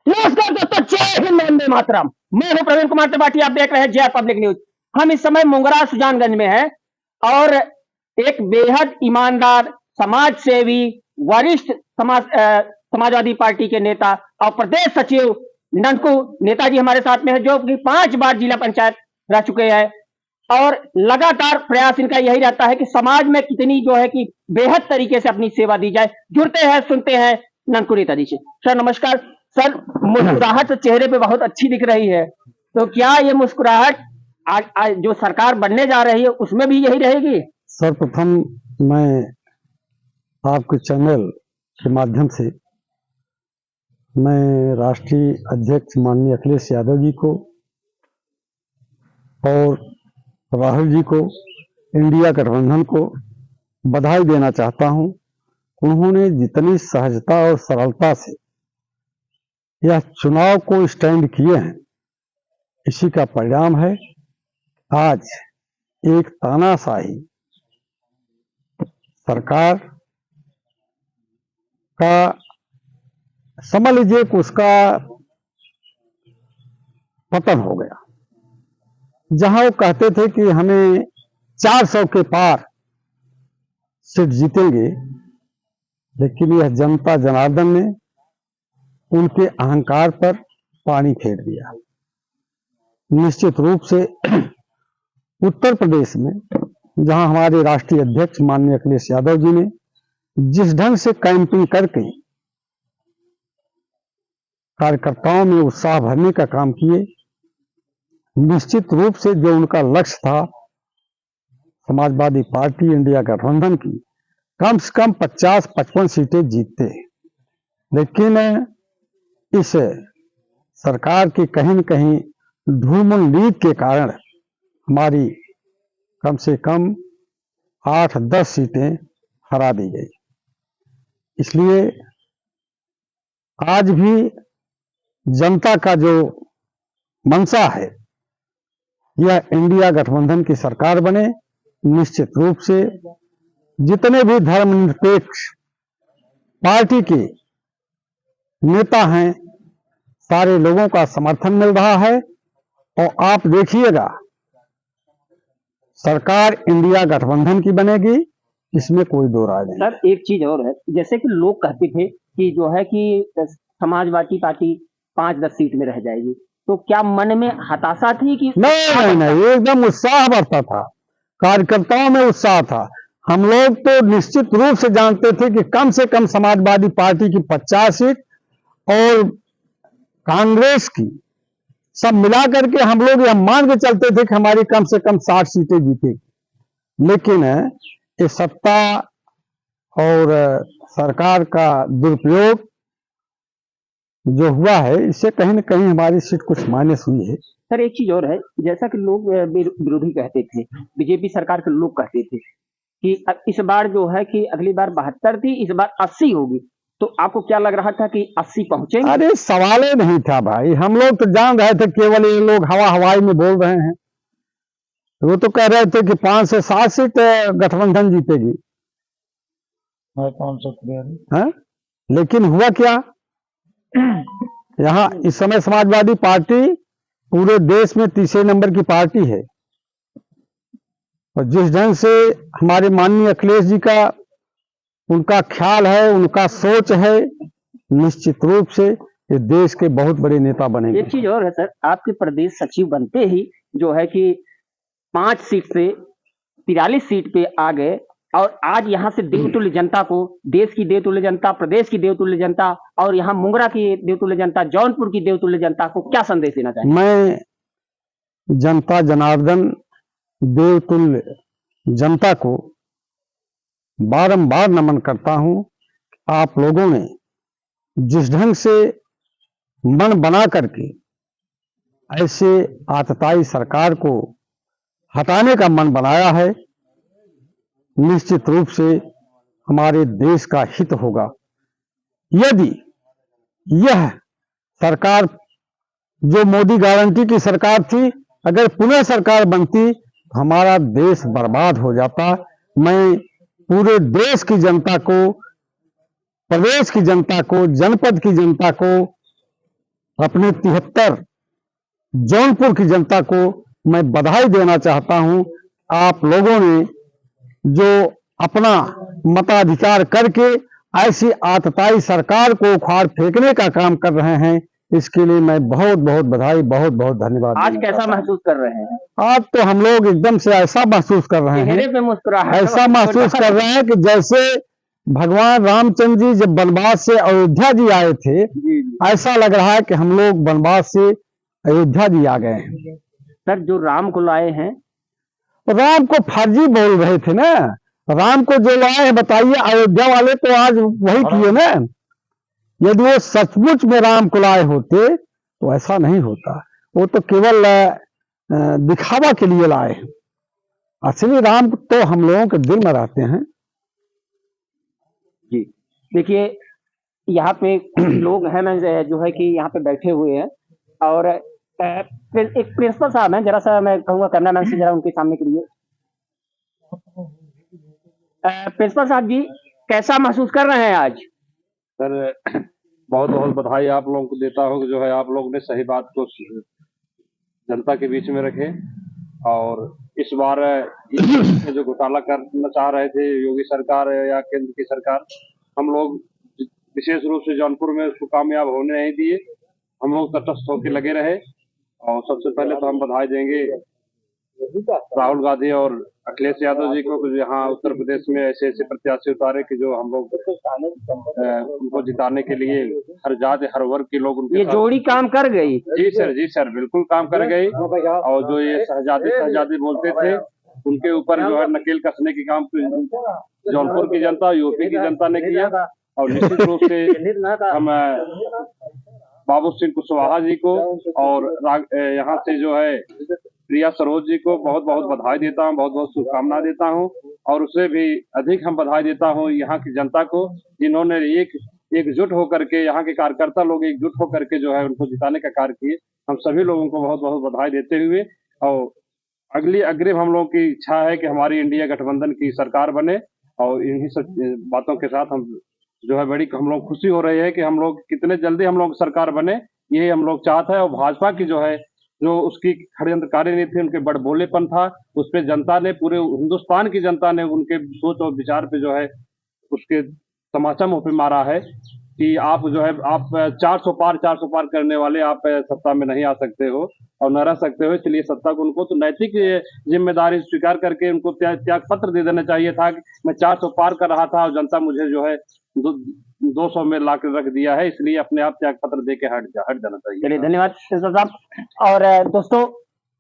नमस्कार दोस्तों, जय हिंद, वंदे मातरम। मैं हूं प्रवीण कुमार त्रिपाठी, आप देख रहे हैं जय पब्लिक न्यूज। हम इस समय मुंगरा सुजानगंज में हैं और एक बेहद ईमानदार, समाज सेवी, वरिष्ठ समाजवादी पार्टी के नेता और प्रदेश सचिव ननकू नेताजी हमारे साथ में है, जो कि 5 बार जिला पंचायत रह चुके हैं और लगातार प्रयास इनका यही रहता है कि समाज में कितनी जो है कि बेहद तरीके से अपनी सेवा दी जाए। जुड़ते हैं, सुनते हैं ननकू नेताजी से। सर नमस्कार। सर, मुस्कुराहट चेहरे पे बहुत अच्छी दिख रही है, तो क्या ये मुस्कुराहट आज जो सरकार बनने जा रही है उसमें भी यही रहेगी? सर्वप्रथम मैं आपके चैनल के माध्यम से मैं राष्ट्रीय अध्यक्ष माननीय अखिलेश यादव जी को और राहुल जी को, इंडिया गठबंधन को बधाई देना चाहता हूं। उन्होंने जितनी सहजता और सरलता से यह चुनाव को स्टैंड किए हैं, इसी का परिणाम है आज एक तानाशाही सरकार का, समझ लीजिए कि उसका पतन हो गया। जहां वो कहते थे कि हमें 400 के पार सीट जीतेंगे, लेकिन यह जनता जनार्दन ने उनके अहंकार पर पानी फेर दिया। निश्चित रूप से उत्तर प्रदेश में जहां हमारे राष्ट्रीय अध्यक्ष माननीय अखिलेश यादव जी ने जिस ढंग से कैंपिंग करके कार्यकर्ताओं में उत्साह भरने का काम किए, निश्चित रूप से जो उनका लक्ष्य था समाजवादी पार्टी इंडिया गठबंधन की कम से कम 50-55 सीटें जीतते, लेकिन इस सरकार की कहीं न कहीं ढूंढ नीति के कारण हमारी कम से कम 8-10 सीटें हरा दी गई। इसलिए आज भी जनता का जो मंशा है, यह इंडिया गठबंधन की सरकार बने। निश्चित रूप से जितने भी धर्मनिरपेक्ष पार्टी के नेता हैं, सारे लोगों का समर्थन मिल रहा है और आप देखिएगा सरकार इंडिया गठबंधन की बनेगी, इसमें कोई दो राय नहीं। सर, एक चीज और है, जैसे कि लोग कहते थे कि जो है कि समाजवादी पार्टी 5-10 सीट में रह जाएगी, तो क्या मन में हताशा थी कि नहीं, एकदम उत्साह बढ़ता था, कार्यकर्ताओं में उत्साह था। हम लोग तो निश्चित रूप से जानते थे कि कम से कम समाजवादी पार्टी की 50 सीट और कांग्रेस की सब मिला करके हम लोग यह मान के चलते थे कि हमारी कम से कम 60 सीटें जीतेगी। लेकिन ये सत्ता और सरकार का दुरुपयोग जो हुआ है, इससे कहीं न कहीं हमारी सीट कुछ माइनस हुई है। सर, एक चीज और है, जैसा कि लोग विरोधी कहते थे, बीजेपी सरकार के लोग कहते थे कि इस बार जो है कि अगली बार 72 थी, इस बार 80 होगी, तो आपको क्या लग रहा था कि 80 पहुंचेंगे? अरे सवाल ही नहीं था भाई, हम लोग तो जान रहे थे केवल ये लोग हवाई में बोल रहे हैं। वो तो कह रहे थे कि 5 से 7 सीट गठबंधन जीतेगी। 500 लेकिन हुआ क्या? यहाँ इस समय समाजवादी पार्टी पूरे देश में तीसरे नंबर की पार्टी है और जिस ढंग से हमारे माननीय अखिलेश जी का उनका ख्याल है, उनका सोच है, निश्चित रूप से ये देश के बहुत बड़े नेता बनेंगे। एक चीज और है सर, आपके प्रदेश सचिव बनते ही जो है कि 5 सीट से 43 सीट पे आ गए और आज यहाँ से देवतुल्य जनता को, देश की देवतुल्य जनता, प्रदेश की देवतुल्य जनता और यहाँ मुंगरा की देवतुल्य जनता, जौनपुर की देवतुल्य जनता को क्या संदेश देना चाहिए? मैं जनता जनार्दन देवतुल्य जनता को बारंबार नमन करता हूं। आप लोगों ने जिस ढंग से मन बना करके ऐसे आतताई सरकार को हटाने का मन बनाया है, निश्चित रूप से हमारे देश का हित होगा। यदि यह सरकार जो मोदी गारंटी की सरकार थी, अगर पुनः सरकार बनती तो हमारा देश बर्बाद हो जाता। मैं पूरे देश की जनता को, प्रदेश की जनता को, जनपद की जनता को अपने 73 जौनपुर की जनता को मैं बधाई देना चाहता हूं। आप लोगों ने जो अपना मताधिकार करके ऐसी आतताई सरकार को उखाड़ फेंकने का काम कर रहे हैं, इसके लिए मैं बहुत बहुत बधाई, बहुत बहुत धन्यवाद। आज कैसा महसूस कर रहे हैं? आज तो हम लोग एकदम से ऐसा महसूस कर रहे चेहरे हैं, पे मुस्कुराहट, ऐसा महसूस कर रहे हैं कि जैसे भगवान रामचंद्र जी जब वनवास से अयोध्या जी आए थे, ऐसा लग रहा है कि हम लोग वनवास से अयोध्या जी आ गए हैं। सर, जो राम को लाए हैं, राम को फर्जी बोल रहे थे ना। राम को जो लाए हैं, बताइए, अयोध्या वाले तो आज वही किए ना। यदि वो सचमुच में राम को लाए होते तो ऐसा नहीं होता। वो तो केवल दिखावा के लिए लाए हैं। असली राम तो हम लोगों के दिल में रहते हैं। जी देखिए, यहाँ पे लोग हैं, मैं जो है कि यहाँ पे बैठे हुए हैं, और एक प्रिंसिपल साहब हैं, जरा सा मैं कहूँगा कैमरामैन से जरा उनके सामने के लिए। प्रिंसिपल साहब जी, कैसा महसूस कर रहे हैं आज? सर, बहुत बहुत बधाई आप लोगों को देता हूँ, जो है आप लोग ने सही बात को जनता के बीच में रखे। और इस बार जो घोटाला करना चाह रहे थे योगी सरकार या केंद्र की सरकार, हम लोग विशेष रूप से जौनपुर में उसको कामयाब होने नहीं दिए। हम लोग तटस्थ होकर लगे रहे। और सबसे पहले तो हम बधाई देंगे राहुल गांधी और अखिलेश यादव जी को, यहाँ उत्तर प्रदेश में ऐसे ऐसे प्रत्याशी उतारे कि जो हम लोग उनको जिताने के लिए हर जाति हर वर्ग के लोग उनके ये जोड़ी काम कर गई। जी सर, बिल्कुल काम कर गई। और जो ये शहजादी बोलते थे, उनके ऊपर जो है नकेल कसने की काम जौनपुर की जनता, यूपी की जनता ने किया। और निश्चित रूप से हम बाबू सिंह कुशवाहा जी को और यहाँ से जो है प्रिया सरोज जी को बहुत बहुत बधाई देता हूँ, बहुत बहुत शुभकामना देता हूँ। और उससे भी अधिक हम बधाई देता हूँ यहाँ की जनता को, जिन्होंने एकजुट होकर के, यहाँ के कार्यकर्ता लोग एकजुट होकर के जो है उनको जिताने का कार्य किए। हम सभी लोगों को बहुत बहुत बधाई देते हुए, और अगली अग्रिम हम लोगों की इच्छा है कि हमारी इंडिया गठबंधन की सरकार बने। और इन्हीं सब बातों के साथ हम जो है बड़ी हम लोग खुशी हो रही है कि हम लोग कितने जल्दी हम लोग सरकार बने, ये हम लोग चाहते हैं। और भाजपा की जो है जो उसकी षड्यंत्रकारी नीति थी, उनके बड़बोलेपन था, उस पर जनता ने, पूरे हिंदुस्तान की जनता ने उनके सोच और विचार पे जो है उसके तमाचा मुंह पे मारा है कि आप जो है आप 400 पार करने वाले आप सत्ता में नहीं आ सकते हो और न रह सकते हो। इसलिए सत्ता को उनको तो नैतिक जिम्मेदारी स्वीकार करके उनको त्याग पत्र दे देना चाहिए था कि मैं 400 पार कर रहा था और जनता मुझे जो है 200 में ला के रख दिया है, इसलिए अपने आप त्याग पत्र दे के हट जाना चाहिए। चलिए, धन्यवाद साहब। और दोस्तों,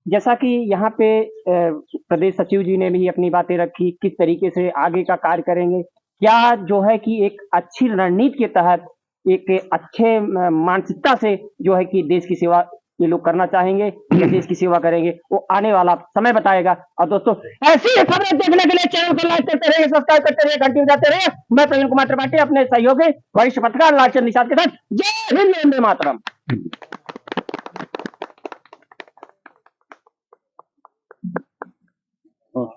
जैसा कि यहाँ पे प्रदेश सचिव जी ने भी अपनी बातें रखी, किस तरीके से आगे का कार्य करेंगे, क्या जो है कि एक अच्छी रणनीति के तहत, एक अच्छे मानसिकता से जो है कि देश की सेवा ये लोग करना चाहेंगे या देश की सेवा करेंगे, वो आने वाला समय बताएगा। और दोस्तों, ऐसी ही खबरें देखने के लिए चैनल को लाइक करते रहिए, सब्सक्राइब करते रहिए, घंटी बजाते रहिए। मैं प्रवीण कुमार त्रिपाठी अपने सहयोगी वरिष्ठ पत्रकार लालचंद निषाद के साथ। जय हिंद, वंदे मातरम। हाँ।